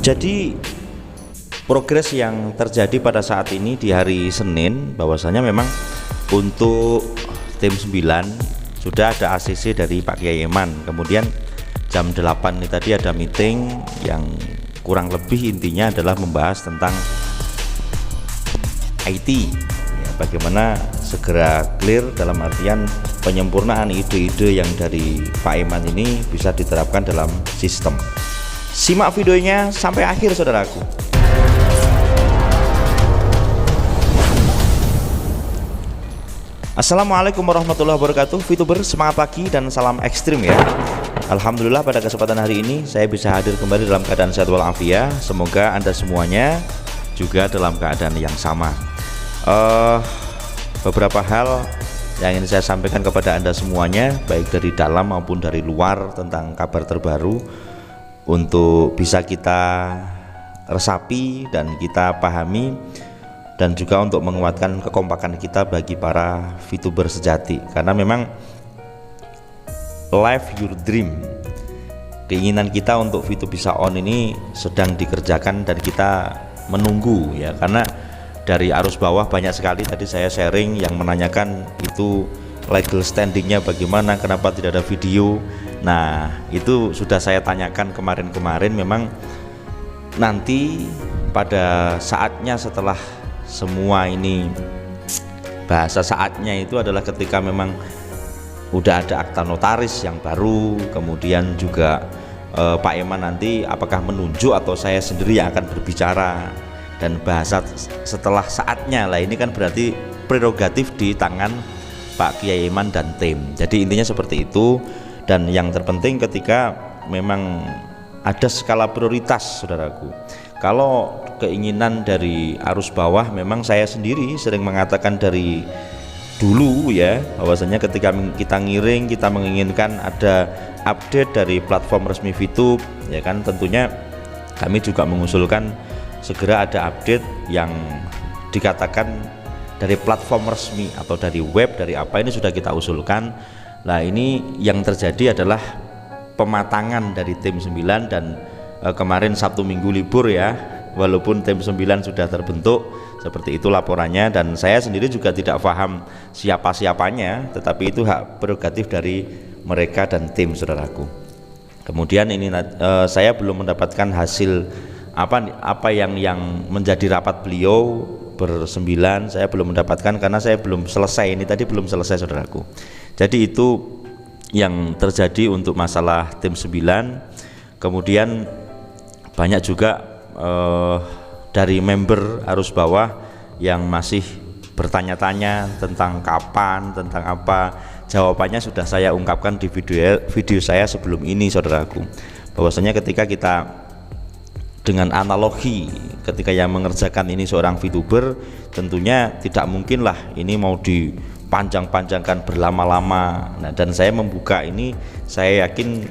Jadi progres yang terjadi pada saat ini di hari Senin bahwasanya memang untuk tim 9 sudah ada ACC dari Pak Kiai Eman. Kemudian jam 8 ini tadi ada meeting yang kurang lebih intinya adalah membahas tentang IT ya, bagaimana segera clear dalam artian penyempurnaan ide-ide yang dari Pak Eman ini bisa diterapkan dalam sistem. Simak videonya sampai akhir saudaraku. Assalamualaikum warahmatullahi wabarakatuh. VTuber semangat pagi dan salam ekstrim ya. Alhamdulillah pada kesempatan hari ini saya bisa hadir kembali dalam keadaan sehat walafiat. Semoga Anda semuanya juga dalam keadaan yang sama. Beberapa hal yang ingin saya sampaikan kepada Anda semuanya, baik dari dalam maupun dari luar, tentang kabar terbaru untuk bisa kita resapi dan kita pahami, dan juga untuk menguatkan kekompakan kita bagi para VTuber sejati. Karena memang live your dream, keinginan kita untuk VTube bisa on ini sedang dikerjakan dan kita menunggu ya, karena dari arus bawah banyak sekali tadi saya sharing yang menanyakan itu legal standingnya bagaimana, kenapa tidak ada video. Nah itu sudah saya tanyakan kemarin-kemarin. Memang nanti pada saatnya setelah semua ini, bahasa saatnya itu adalah ketika memang udah ada akta notaris yang baru, kemudian juga Pak Eman nanti apakah menunjuk atau saya sendiri yang akan berbicara, dan bahasa setelah saatnya lah ini kan berarti prerogatif di tangan Pak Kiai Eman dan tim. Jadi intinya seperti itu. Dan yang terpenting ketika memang ada skala prioritas saudaraku. Kalau keinginan dari arus bawah, memang saya sendiri sering mengatakan dari dulu ya, bahwasanya ketika kita ngiring, kita menginginkan ada update dari platform resmi VTube ya kan, tentunya kami juga mengusulkan segera ada update yang dikatakan dari platform resmi atau dari web, dari apa, ini sudah kita usulkan. Nah ini yang terjadi adalah pematangan dari tim 9 dan kemarin Sabtu Minggu libur ya, walaupun tim 9 sudah terbentuk, seperti itu laporannya. Dan saya sendiri juga tidak paham siapa-siapanya, tetapi itu hak prerogatif dari mereka dan tim saudaraku. Kemudian ini saya belum mendapatkan hasil apa yang menjadi rapat beliau bersembilan, saya belum mendapatkan karena saya belum selesai, ini tadi belum selesai saudaraku. Jadi itu yang terjadi untuk masalah tim 9. Kemudian banyak juga dari member arus bawah yang masih bertanya-tanya tentang kapan, tentang apa. Jawabannya sudah saya ungkapkan di video saya sebelum ini saudaraku, bahwasanya ketika kita dengan analogi, ketika yang mengerjakan ini seorang VTuber, tentunya tidak mungkin lah ini mau dipanjang-panjangkan berlama-lama. Nah, dan saya membuka ini, saya yakin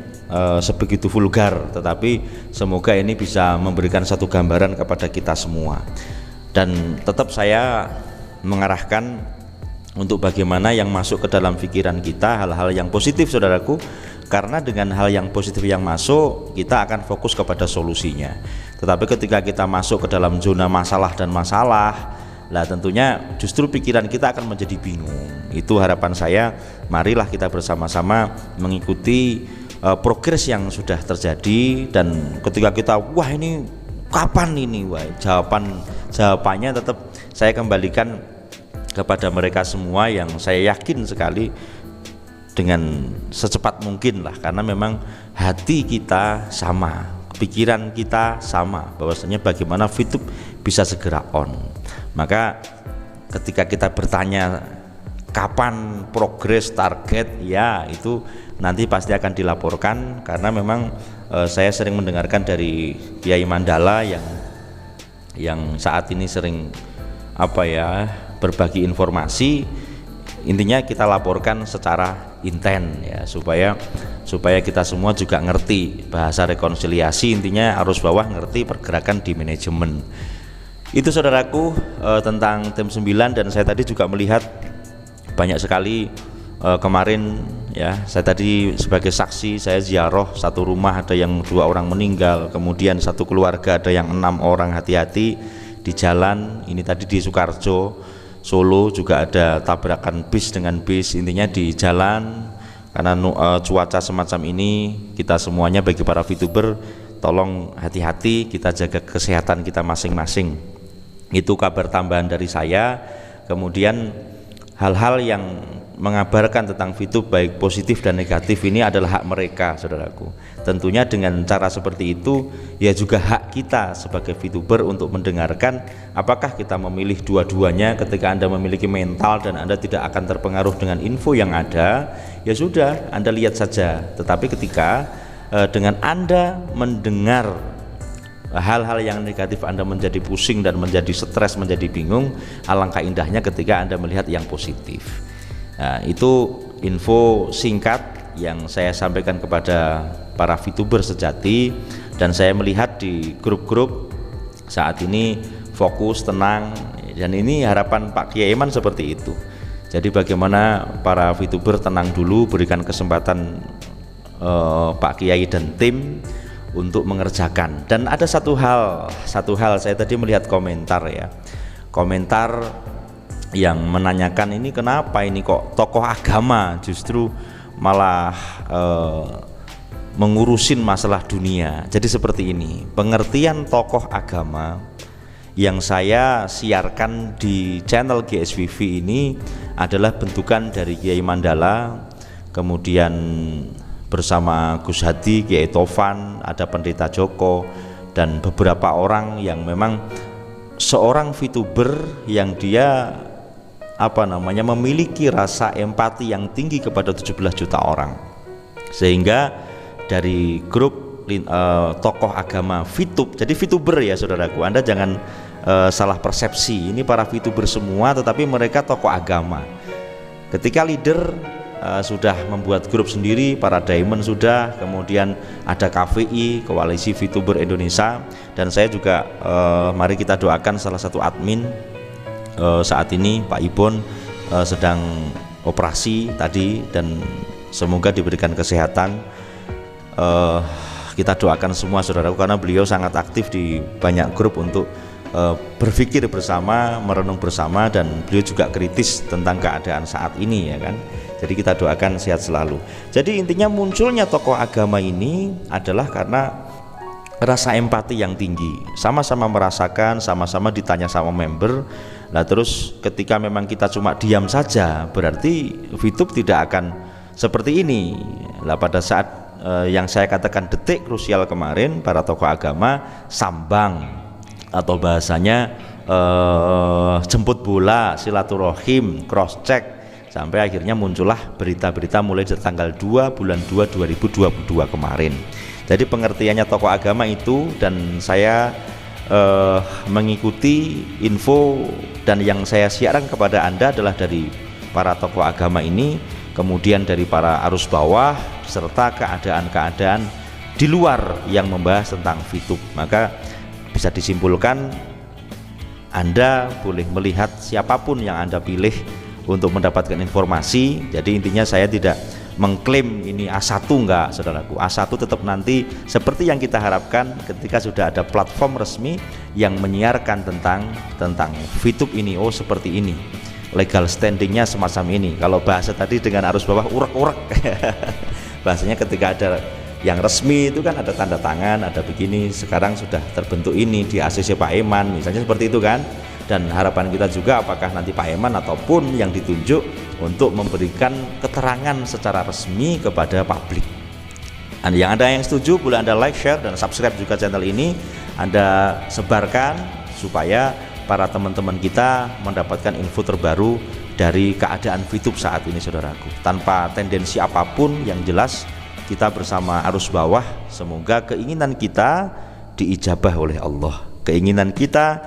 sebegitu vulgar, tetapi semoga ini bisa memberikan satu gambaran kepada kita semua. Dan tetap saya mengarahkan untuk bagaimana yang masuk ke dalam pikiran kita hal-hal yang positif saudaraku, karena dengan hal yang positif yang masuk kita akan fokus kepada solusinya. Tetapi ketika kita masuk ke dalam zona masalah dan masalah, lah tentunya justru pikiran kita akan menjadi bingung. Itu harapan saya, marilah kita bersama-sama mengikuti progres yang sudah terjadi. Dan ketika kita wah ini kapan ini, wah jawabannya tetap saya kembalikan kepada mereka semua yang saya yakin sekali dengan secepat mungkin lah, karena memang hati kita sama, pikiran kita sama, bahwasanya bagaimana VTube bisa segera on. Maka ketika kita bertanya kapan progres, target, ya itu nanti pasti akan dilaporkan. Karena memang saya sering mendengarkan dari Kiai Mandala yang saat ini sering berbagi informasi. Intinya kita laporkan secara intent ya, supaya kita semua juga ngerti bahasa rekonsiliasi. Intinya arus bawah ngerti pergerakan di manajemen. Itu saudaraku tentang tim 9. Dan saya tadi juga melihat banyak sekali kemarin ya. Saya tadi sebagai saksi, saya ziarah satu rumah ada yang 2 orang meninggal, kemudian satu keluarga ada yang 6 orang. Hati-hati di jalan. Ini tadi di Sukarjo, Solo juga ada tabrakan bis dengan bis. Intinya di jalan, karena cuaca semacam ini, kita semuanya bagi para VTuber tolong hati-hati, kita jaga kesehatan kita masing-masing. Itu kabar tambahan dari saya. Kemudian hal-hal yang mengabarkan tentang VTube baik positif dan negatif ini adalah hak mereka, saudaraku. Tentunya dengan cara seperti itu ya juga hak kita sebagai VTuber untuk mendengarkan. Apakah kita memilih dua-duanya? Ketika Anda memiliki mental dan Anda tidak akan terpengaruh dengan info yang ada, ya sudah, Anda lihat saja. Tetapi ketika dengan Anda mendengar hal-hal yang negatif, Anda menjadi pusing dan menjadi stres, menjadi bingung. Alangkah indahnya ketika Anda melihat yang positif. Nah, itu info singkat yang saya sampaikan kepada para VTuber sejati, dan saya melihat di grup-grup saat ini fokus, tenang, dan ini harapan Pak Kiai Iman seperti itu. Jadi bagaimana para VTuber tenang dulu, berikan kesempatan Pak Kiai dan tim untuk mengerjakan. Dan ada satu hal saya tadi melihat komentar ya, komentar yang menanyakan ini kenapa ini kok tokoh agama justru malah mengurusin masalah dunia. Jadi seperti ini pengertian tokoh agama yang saya siarkan di channel GSWV ini adalah bentukan dari Kiai Mandala, kemudian bersama Gus Hadi, Kiai Tovan, ada Pendeta Joko, dan beberapa orang yang memang seorang VTuber yang dia memiliki rasa empati yang tinggi kepada 17 juta orang, sehingga dari grup tokoh agama VTube, jadi VTuber ya saudaraku, Anda jangan salah persepsi, ini para VTuber semua tetapi mereka tokoh agama. Ketika leader sudah membuat grup sendiri, para Diamond sudah, kemudian ada KVI, Koalisi VTuber Indonesia, dan saya juga mari kita doakan salah satu admin saat ini Pak Ibon sedang operasi tadi, dan semoga diberikan kesehatan. Kita doakan semua saudaraku, karena beliau sangat aktif di banyak grup untuk berpikir bersama, merenung bersama, dan beliau juga kritis tentang keadaan saat ini ya kan. Jadi kita doakan sehat selalu. Jadi intinya munculnya tokoh agama ini adalah karena rasa empati yang tinggi, sama-sama merasakan, sama-sama ditanya sama member. Nah terus ketika memang kita cuma diam saja, berarti VTube tidak akan seperti ini. Nah pada saat yang saya katakan detik krusial kemarin, para tokoh agama sambang, atau bahasanya jemput bola, silaturahim, cross check, sampai akhirnya muncullah berita-berita mulai dari tanggal 2 bulan 2 2022 kemarin. Jadi pengertiannya tokoh agama itu, dan saya mengikuti info dan yang saya siarkan kepada Anda adalah dari para tokoh agama ini, kemudian dari para arus bawah, serta keadaan-keadaan di luar yang membahas tentang VTube. Maka bisa disimpulkan Anda boleh melihat siapapun yang Anda pilih untuk mendapatkan informasi. Jadi intinya saya tidak mengklaim ini A1, enggak saudaraku. A1 tetap nanti seperti yang kita harapkan ketika sudah ada platform resmi yang menyiarkan tentang VTube ini. Oh seperti ini, legal standingnya semacam ini. Kalau bahasa tadi dengan arus bawah urek-urek bahasanya ketika ada yang resmi itu kan ada tanda tangan, ada begini. Sekarang sudah terbentuk ini di ACC Pak Eman misalnya, seperti itu kan. Dan harapan kita juga apakah nanti Pak Eman ataupun yang ditunjuk untuk memberikan keterangan secara resmi kepada publik. Yang ada yang setuju boleh Anda like, share, dan subscribe juga channel ini. Anda sebarkan supaya para teman-teman kita mendapatkan info terbaru dari keadaan VTube saat ini saudaraku, tanpa tendensi apapun. Yang jelas kita bersama arus bawah, semoga keinginan kita diijabah oleh Allah, keinginan kita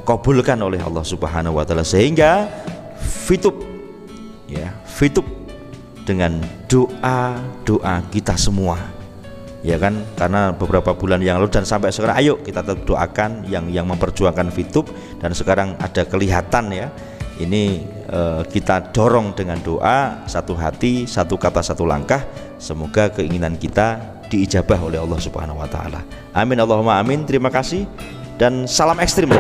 kabulkan oleh Allah Subhanahu wa taala, sehingga VTube dengan doa kita semua ya kan, karena beberapa bulan yang lalu dan sampai sekarang ayo kita tetap doakan yang memperjuangkan VTube, dan sekarang ada kelihatan ya ini kita dorong dengan doa, satu hati, satu kata, satu langkah. Semoga keinginan kita diijabah oleh Allah Subhanahu wa taala. Amin Allahumma amin. Terima kasih dan salam ekstrim.